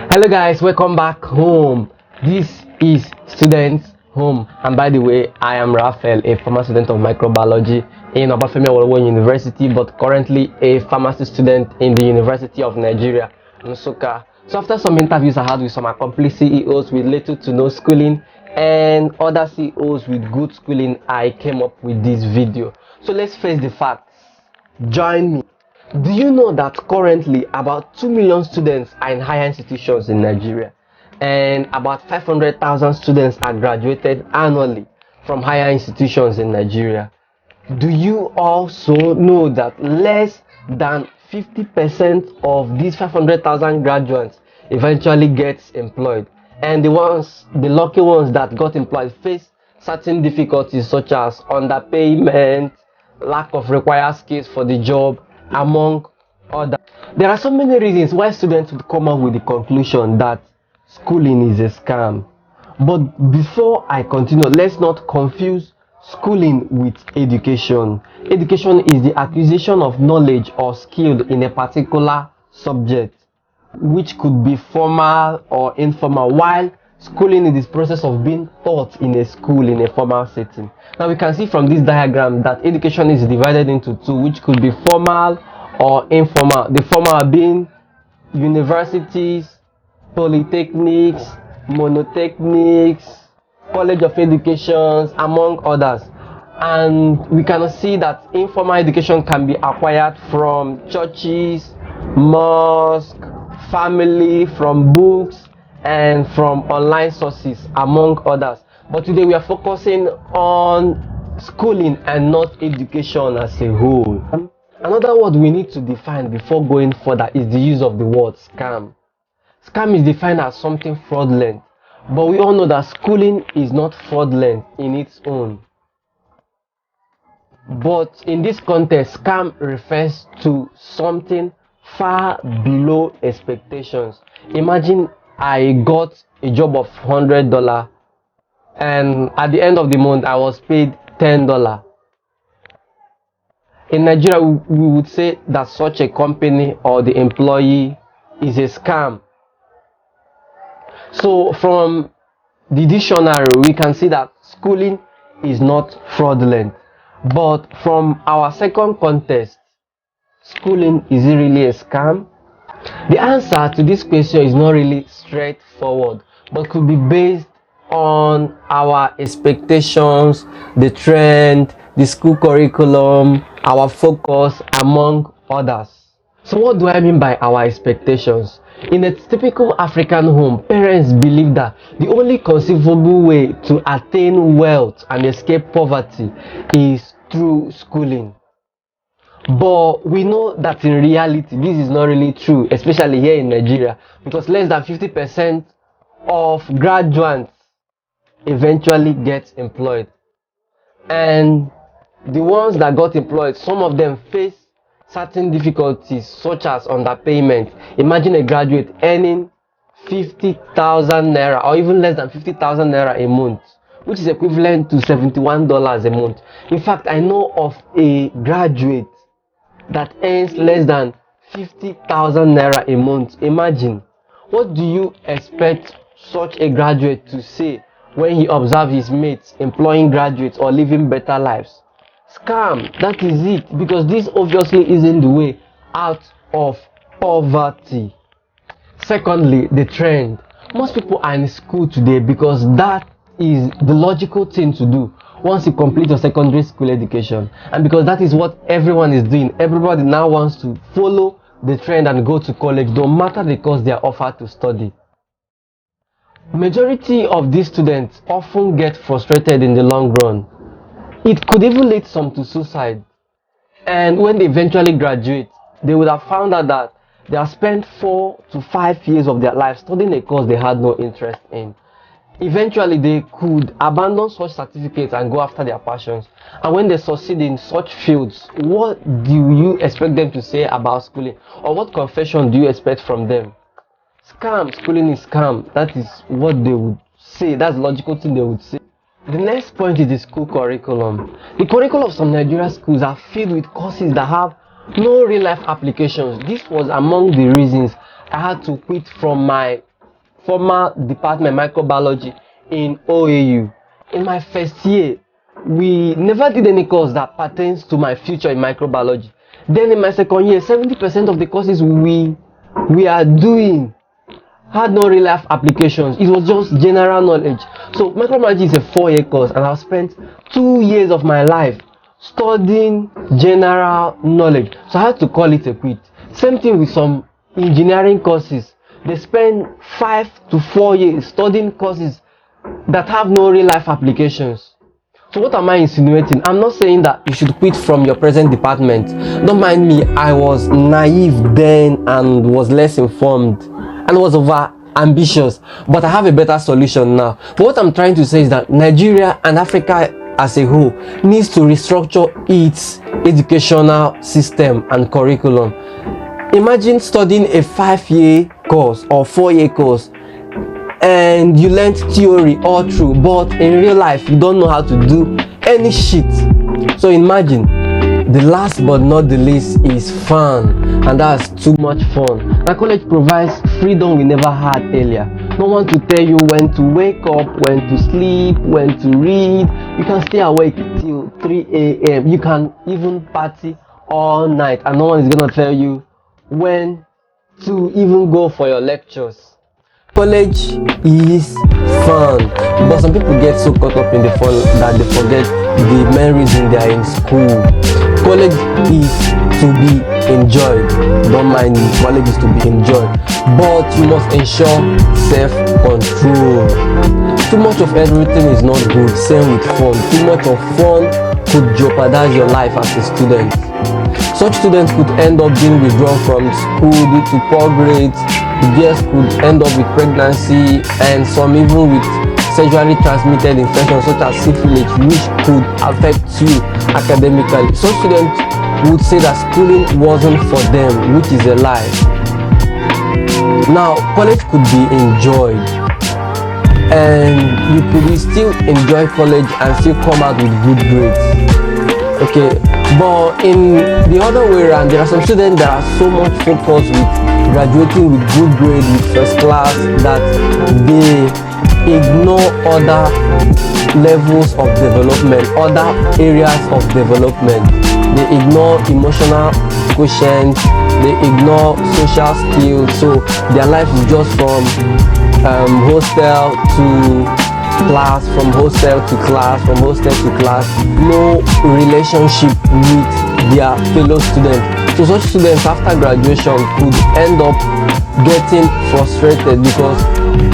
Hello guys, welcome back home. This is Students Home, and by the way, I am Raphael, a former student of microbiology in Obafemi Awolowo University, but currently a pharmacy student in the University of Nigeria, Nsukka. So after some interviews I had with some accomplished CEOs with little to no schooling and other CEOs with good schooling, I came up with this video. So let's face the facts. Join me. Do you know that currently about 2 million students are in higher institutions in Nigeria, and about 500,000 students are graduated annually from higher institutions in Nigeria? Do you also know that less than 50% of these 500,000 graduates eventually gets employed, and the lucky ones that got employed face certain difficulties such as underpayment, lack of required skills for the job, among others? There are so many reasons why students would come up with the conclusion that schooling is a scam. But before I continue, let's not confuse schooling with education. Education is the acquisition of knowledge or skill in a particular subject, which could be formal or informal, while schooling is this process of being taught in a school in a formal setting. Now we can see from this diagram that education is divided into two, which could be formal or informal. The formal being universities, polytechnics, monotechnics, college of educations, among others. And we can see that informal education can be acquired from churches, mosques, family, from books, and from online sources, among others. But today we are focusing on schooling and not education as a whole. Another word we need to define before going further is the use of the word scam. Scam is defined as something fraudulent, but we all know that schooling is not fraudulent in its own. But in this context, scam refers to something far below expectations. Imagine I got a job of $100, and at the end of the month I was paid $10. In Nigeria, we would say that such a company or the employee is a scam. So from the dictionary, we can see that schooling is not fraudulent. But from our second context, schooling, is it really a scam? The answer to this question is not really straightforward, but could be based on our expectations, the trend, the school curriculum, our focus, among others. So what do I mean by our expectations? In a typical African home, parents believe that the only conceivable way to attain wealth and escape poverty is through schooling. But we know that in reality, this is not really true, especially here in Nigeria, because less than 50% of graduates eventually get employed. And the ones that got employed, some of them face certain difficulties such as underpayment. Imagine a graduate earning 50,000 naira or even less than 50,000 naira a month, which is equivalent to $71 a month. In fact, I know of a graduate that earns less than 50,000 naira a month. Imagine, what do you expect such a graduate to say when he observes his mates employing graduates or living better lives? Scam, that is it, because this obviously isn't the way out of poverty. Secondly, the trend. Most people are in school today because that is the logical thing to do once you complete your secondary school education, and because that is what everyone is doing. Everybody now wants to follow the trend and go to college, no matter the course they are offered to study. Majority of these students often get frustrated in the long run. It could even lead some to suicide. And when they eventually graduate, they would have found out that they have spent 4 to 5 years of their life studying a course they had no interest in. Eventually, they could abandon such certificates and go after their passions. And when they succeed in such fields, what do you expect them to say about schooling? Or what confession do you expect from them? Scam, schooling is scam. That is what they would say. That's the logical thing they would say. The next point is the school curriculum. The curriculum of some Nigerian schools are filled with courses that have no real life applications. This was among the reasons I had to quit from my former department microbiology in OAU. In my first year, we never did any course that pertains to my future in microbiology. Then in my second year, 70% of the courses we are doing had no real life applications. It was just general knowledge. So microbiology is a 4-year course, and I've spent 2 years of my life studying general knowledge. So I had to call it a quit. Same thing with some engineering courses. They spend 5 to 4 years studying courses that have no real life applications. So what am I insinuating? I'm not saying that you should quit from your present department. Don't mind me, I was naive then and was less informed and was over ambitious, but I have a better solution now. But what I'm trying to say is that Nigeria and Africa as a whole needs to restructure its educational system and curriculum. Imagine studying a 5-year course or 4-year course and you learned theory all through, but in real life you don't know how to do any shit. So imagine, the last but not the least is fun, and that's too much fun. Now college provides freedom we never had earlier. No one to tell you when to wake up, when to sleep, when to read. You can stay awake till 3 a.m. You can even party all night, and no one is gonna tell you when to even go for your lectures. College is fun, but some people get so caught up in the fun that they forget the main reason they are in school. College is to be enjoyed. Don't mind me, college is to be enjoyed, but you must ensure self-control. Too much of everything is not good. Same with fun. Too much of fun could jeopardize your life as a student. Such students could end up being withdrawn from school due to poor grades. Girls could end up with pregnancy, and some even with sexually transmitted infections such as syphilis, which could affect you academically. Some students would say that schooling wasn't for them, which is a lie. Now, college could be enjoyed, and you could still enjoy college and still come out with good grades. Okay, but in the other way around, there are some students that are so much focused with graduating with good grade, with first class, that they ignore other levels of development, other areas of development. They ignore emotional quotient, they ignore social skills. So their life is just from hostel to class, from hostel to class, from hostel to class. No relationship with their fellow students. So such students after graduation could end up getting frustrated because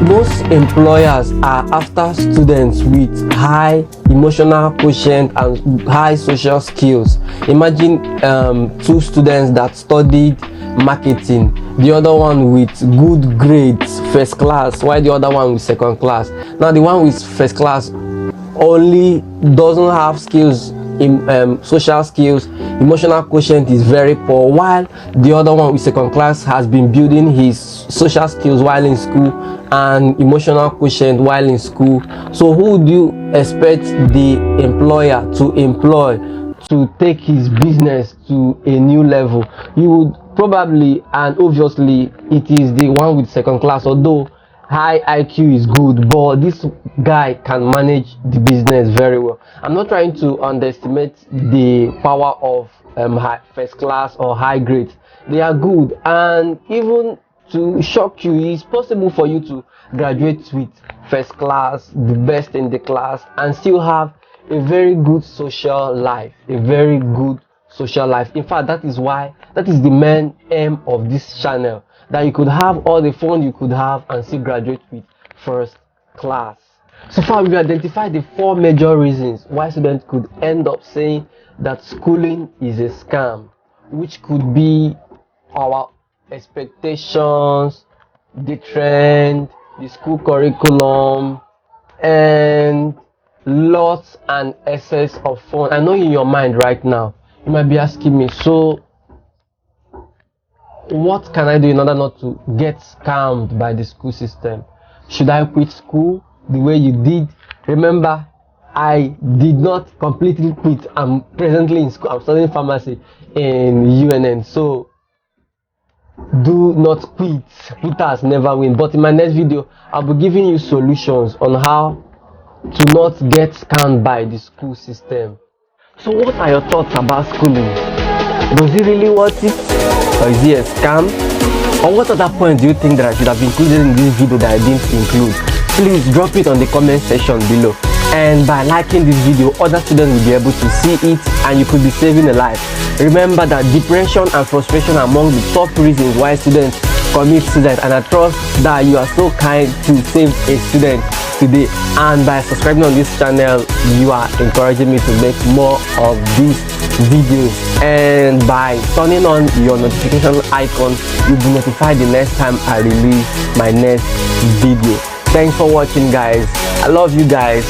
most employers are after students with high emotional quotient and high social skills. Imagine 2 students that studied marketing, the other one with good grades, first class, while the other one with second class. Now the one with first class only doesn't have skills in social skills, emotional quotient is very poor, while the other one with second class has been building his social skills while in school and emotional quotient while in school. So who do you expect the employer to employ to take his business to a new level? You would probably, and obviously it is the one with second class, although high IQ is good, but this guy can manage the business very well. I'm not trying to underestimate the power of first class or high grades. They are good, and even to shock you, it's possible for you to graduate with first class, the best in the class, and still have a very good social life, a very good social life. In fact, that is the main aim of this channel, that you could have all the fun you could have and still graduate with first class. So far, we've identified the 4 major reasons why students could end up saying that schooling is a scam, which could be our expectations, the trend, the school curriculum, and lots and excess of fun. I know in your mind right now, you might be asking me, so what can I do in order not to get scammed by the school system? Should I quit school the way you did? Remember, I did not completely quit. I'm presently in school. I'm studying pharmacy in UNN. So do not quit. Quitters never win. But in my next video, I'll be giving you solutions on how to not get scammed by the school system. So what are your thoughts about schooling? Was it really worth it? Or is it a scam? Or what other points do you think that I should have included in this video that I didn't include? Please drop it on the comment section below. And by liking this video, other students will be able to see it and you could be saving a life. Remember that depression and frustration are among the top reasons why students commit suicide, and I trust that you are so kind to save a student today. And by subscribing on this channel, you are encouraging me to make more of these videos, and by turning on your notification icon, you'll be notified the next time I release my next video. Thanks for watching, guys. I love you guys.